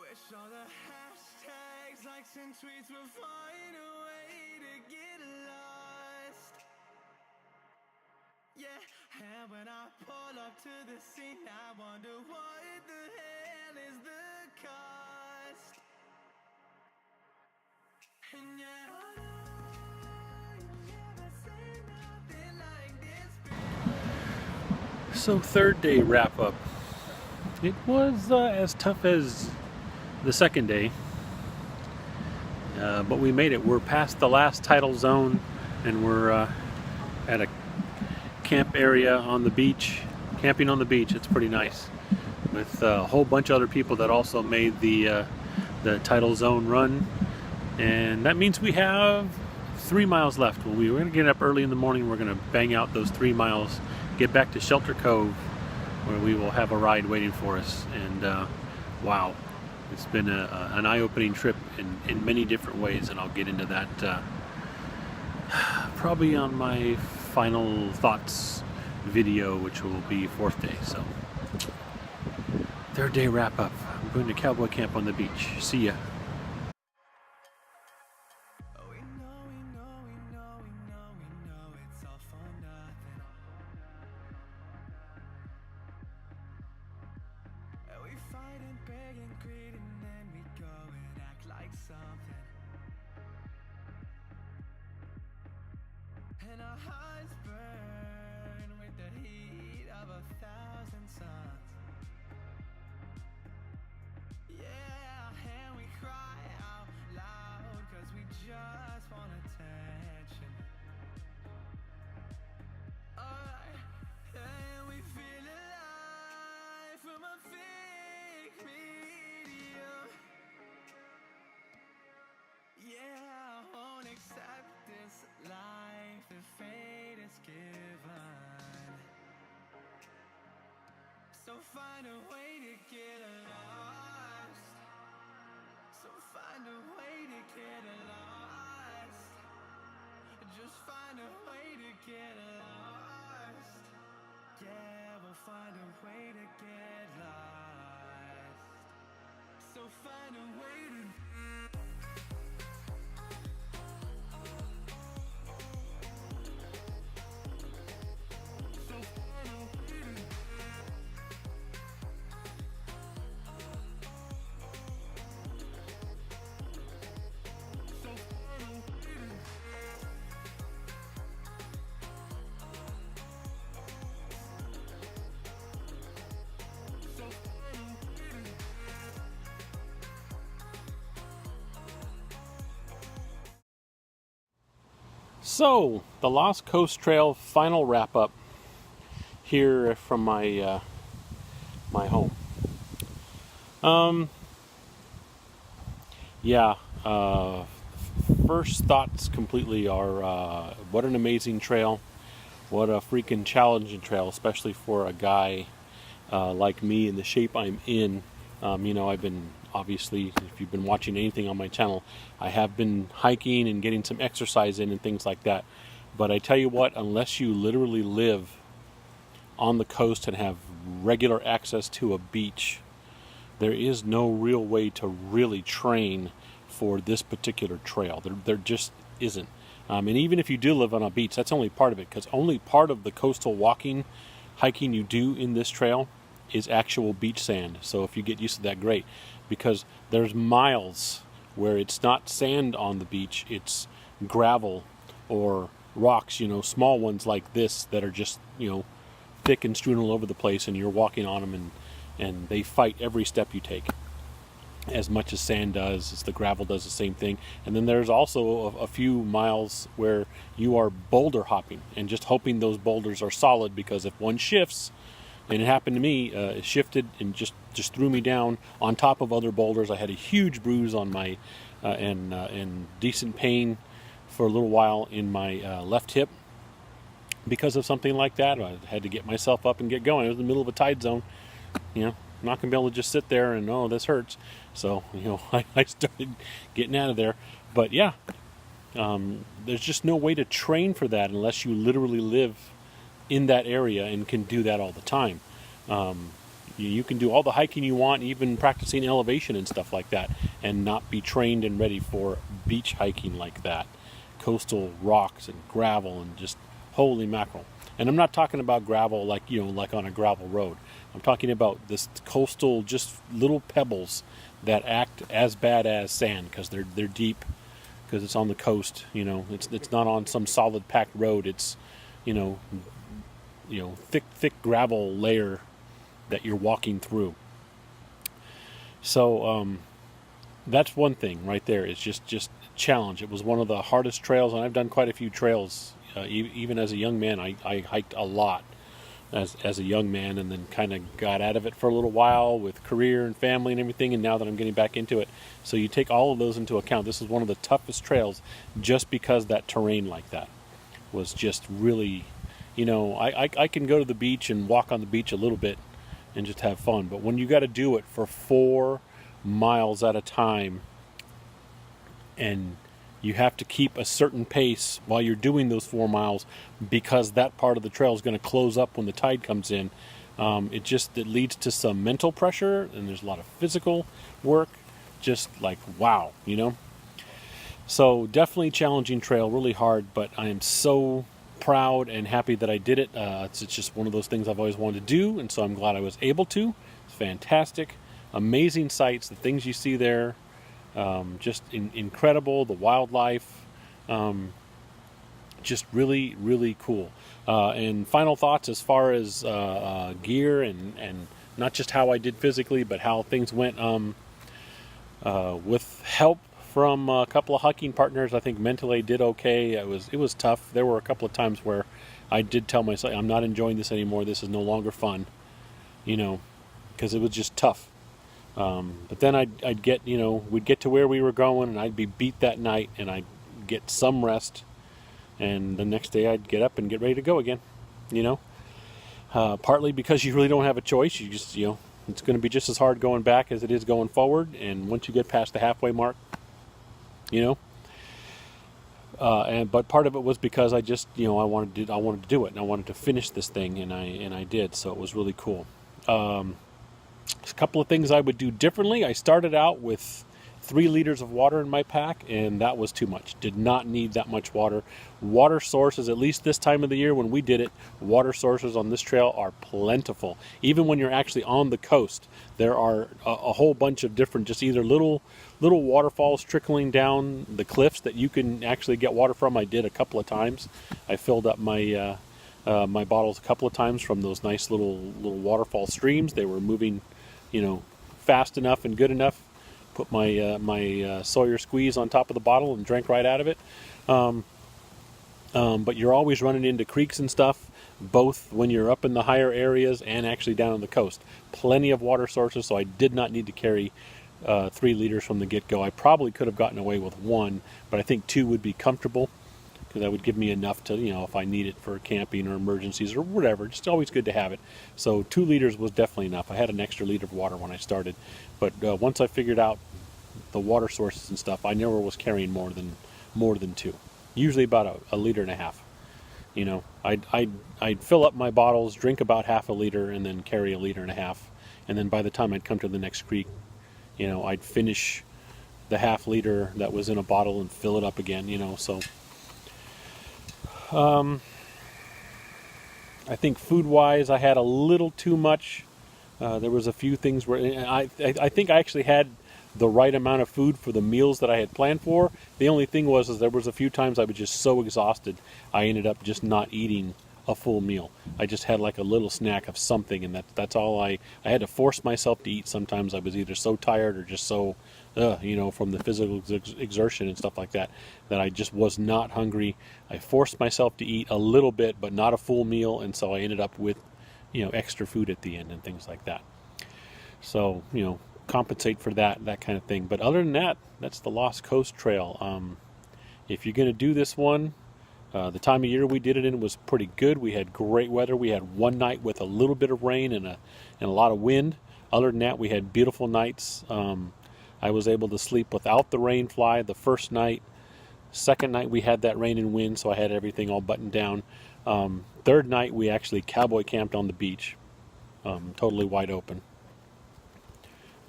wish all the hashtags, likes, and tweets would find a way to get lost. Yeah, and when I pull up to the scene, I wonder what the hell is the cost. And yeah, I know you never say nothing like this before. So third day wrap up. It was as tough as the second day, but we made it. We're past the last tidal zone, and we're at a camp area on the beach, camping on the beach. It's pretty nice, with a whole bunch of other people that also made the tidal zone run, and that means we have 3 miles left. Well, we're going to get up early in the morning. We're going to bang out those 3 miles, get back to Shelter Cove, where we will have a ride waiting for us. And wow, it's been an eye-opening trip in many different ways, and I'll get into that probably on my final thoughts video, which will be fourth day. So third day wrap up. I'm going to cowboy camp on the beach. See ya. It's all for nothing. And we fight and beg and greed, and then we go and act like something. And our hearts burn with the heat of 1,000 suns. Yeah, and we cry out loud, 'cause we just want attention. And we feel alive from a fake medium. Yeah, I won't accept this life that fate is given. So find a way to get lost. So find a way to get lost. Just find a way to get lost. Yeah, we'll find a way to get lost. So find a way to. So find a way to. So find a way to. So, the Lost Coast Trail final wrap up here from my my home. Yeah, first thoughts completely are what an amazing trail, what a freaking challenging trail, especially for a guy like me in the shape I'm in. You know, I've been, obviously, if you've been watching anything on my channel, I have been hiking and getting some exercise in and things like that. But I tell you what, unless you literally live on the coast and have regular access to a beach, there is no real way to really train for this particular trail. There just isn't. And even if you do live on a beach, that's only part of it, because only part of the coastal walking, hiking you do in this trail is actual beach sand. So if you get used to that, great, because there's miles where it's not sand on the beach, it's gravel or rocks, you know, small ones like this that are just, you know, thick and strewn all over the place, and you're walking on them, and they fight every step you take, as much as sand does, as the gravel does the same thing. And then there's also a few miles where you are boulder hopping and just hoping those boulders are solid, because if one shifts, and it happened to me, it shifted and just threw me down on top of other boulders. I had a huge bruise on my and decent pain for a little while in my left hip because of something like that. I had to get myself up and get going. It was in the middle of a tide zone. You know, I'm not going to be able to just sit there and, oh, this hurts. So, you know, I started getting out of there. But yeah, there's just no way to train for that unless you literally live in that area and can do that all the time. You can do all the hiking you want, even practicing elevation and stuff like that, and not be trained and ready for beach hiking like that. Coastal rocks and gravel and just holy mackerel. And I'm not talking about gravel like, like on a gravel road. I'm talking about this coastal, just little pebbles that act as bad as sand because they're deep, because it's on the coast. It's not on some solid packed road. It's thick gravel layer that you're walking through. So that's one thing right there. It's just challenge. It was one of the hardest trails, and I've done quite a few trails. Even as a young man, I hiked a lot as a young man, and then kind of got out of it for a little while with career and family and everything, and now that I'm getting back into it. So you take all of those into account. This is one of the toughest trails just because that terrain like that was just really, I can go to the beach and walk on the beach a little bit and just have fun. But when you got to do it for 4 miles at a time, and you have to keep a certain pace while you're doing those 4 miles because that part of the trail is going to close up when the tide comes in. It leads to some mental pressure, and there's a lot of physical work. Just like, wow, So definitely challenging trail, really hard, but I am so proud and happy that I did it. It's just one of those things I've always wanted to do, and so I'm glad I was able to. It's fantastic. Amazing sights, the things you see there. Just incredible, the wildlife, just really, really cool. And final thoughts as far as gear and not just how I did physically, but how things went with help from a couple of hiking partners. I think mentally I did okay. It was tough. There were a couple of times where I did tell myself, I'm not enjoying this anymore. This is no longer fun, because it was just tough. But then I'd get, we'd get to where we were going, and I'd be beat that night, and I'd get some rest, and the next day I'd get up and get ready to go again, partly because you really don't have a choice. You just, it's going to be just as hard going back as it is going forward, and once you get past the halfway mark, but part of it was because I just, I wanted to do it, and I wanted to finish this thing, and I did, so it was really cool. A couple of things I would do differently. I started out with 3 liters of water in my pack, and that was too much. Did not need that much water. Water sources, at least this time of the year when we did it, water sources on this trail are plentiful. Even when you're actually on the coast, there are a whole bunch of different, just either little waterfalls trickling down the cliffs that you can actually get water from. I did a couple of times. I filled up my my bottles a couple of times from those nice little waterfall streams. They were moving, fast enough and good enough. Put my Sawyer squeeze on top of the bottle and drank right out of it. But you're always running into creeks and stuff, both when you're up in the higher areas and actually down on the coast. Plenty of water sources, so I did not need to carry 3 liters from the get-go. I probably could have gotten away with 1, but I think 2 would be comfortable, because that would give me enough to, if I need it for camping or emergencies or whatever. Just always good to have it. So 2 liters was definitely enough. I had an extra liter of water when I started, but once I figured out the water sources and stuff, I never was carrying more than 2. Usually about a liter and a half. I'd fill up my bottles, drink about half a liter, and then carry a liter and a half. And then by the time I'd come to the next creek, I'd finish the half liter that was in a bottle and fill it up again. So. I think food-wise, I had a little too much. There was a few things where I think I actually had the right amount of food for the meals that I had planned for. The only thing was there was a few times I was just so exhausted, I ended up just not eating a full meal. I just had like a little snack of something, and that's all I had to force myself to eat. Sometimes I was either so tired or just so, from the physical exertion and stuff like that, that I just was not hungry. I forced myself to eat a little bit, but not a full meal, and so I ended up with, extra food at the end and things like that. So, compensate for that kind of thing. But other than that, that's the Lost Coast Trail. If you're going to do this one, the time of year we did it in was pretty good. We had great weather. We had one night with a little bit of rain and a lot of wind. Other than that, we had beautiful nights. I was able to sleep without the rain fly the first night. Second night we had that rain and wind, so I had everything all buttoned down. Third night we actually cowboy camped on the beach. totally wide open,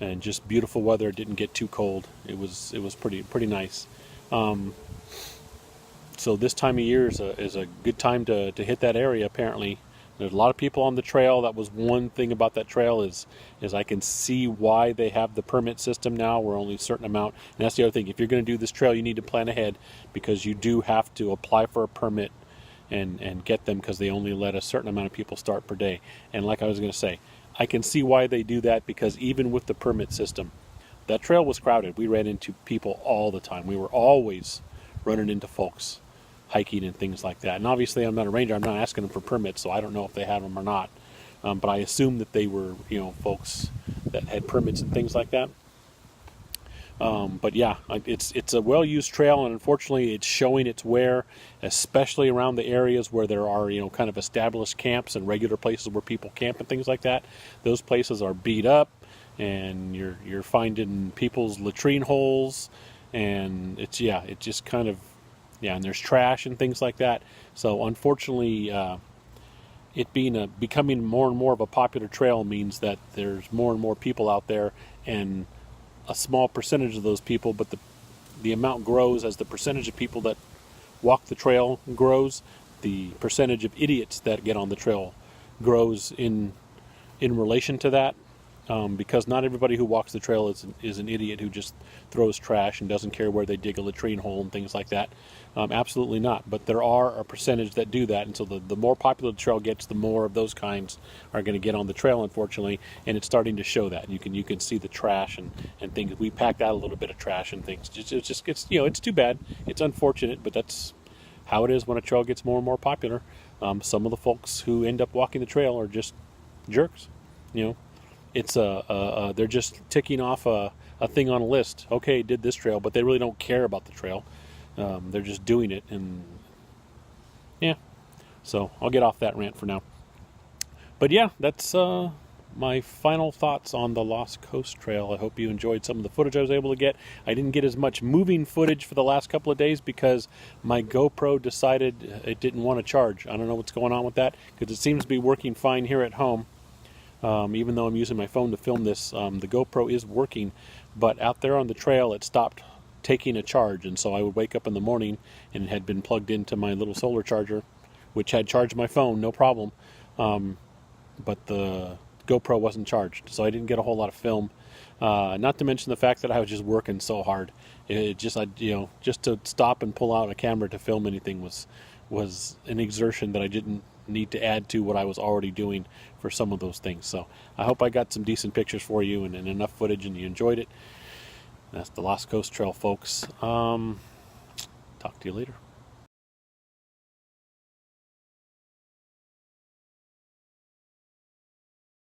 and just beautiful weather. It didn't get too cold. It was pretty nice. Um, so this time of year is a good time to hit that area. Apparently, there's a lot of people on the trail. That was one thing about that trail is I can see why they have the permit system now. Where only a certain amount, and that's the other thing. If you're going to do this trail, you need to plan ahead, because you do have to apply for a permit and get them, because they only let a certain amount of people start per day. And like I was going to say, I can see why they do that, because even with the permit system, that trail was crowded. We ran into people all the time. We were always running into folks hiking and things like that. And obviously, I'm not a ranger. I'm not asking them for permits, so I don't know if they have them or not. But I assume that they were, folks that had permits and things like that. But yeah, it's a well-used trail, and unfortunately, it's showing its wear, especially around the areas where there are, kind of established camps and regular places where people camp and things like that. Those places are beat up, and you're finding people's latrine holes, and it just kind of, and there's trash and things like that. So unfortunately, it becoming more and more of a popular trail means that there's more and more people out there, and a small percentage of those people, but the amount grows as the percentage of people that walk the trail grows. The percentage of idiots that get on the trail grows in relation to that, because not everybody who walks the trail is an idiot who just throws trash and doesn't care where they dig a latrine hole and things like that. Absolutely not. But there are a percentage that do that, and so the more popular the trail gets, the more of those kinds are going to get on the trail, unfortunately, and it's starting to show that. You can see the trash and things. We packed out a little bit of trash and things. It's too bad. It's unfortunate, but that's how it is when a trail gets more and more popular. Some of the folks who end up walking the trail are just jerks. It's they're just ticking off a thing on a list. Okay, did this trail, but they really don't care about the trail. They're just doing it, and yeah. So I'll get off that rant for now. But yeah, that's my final thoughts on the Lost Coast Trail. I hope you enjoyed some of the footage I was able to get. I didn't get as much moving footage for the last couple of days because my GoPro decided it didn't want to charge. I don't know what's going on with that, because it seems to be working fine here at home. Even though I'm using my phone to film this, the GoPro is working, but out there on the trail it stopped taking a charge, and so I would wake up in the morning and it had been plugged into my little solar charger, which had charged my phone, no problem, but the GoPro wasn't charged, so I didn't get a whole lot of film. Not to mention the fact that I was just working so hard. Just to stop and pull out a camera to film anything was an exertion that I didn't need to add to what I was already doing for some of those things. So I hope I got some decent pictures for you and enough footage and you enjoyed it. That's the Lost Coast Trail, folks. Talk to you later.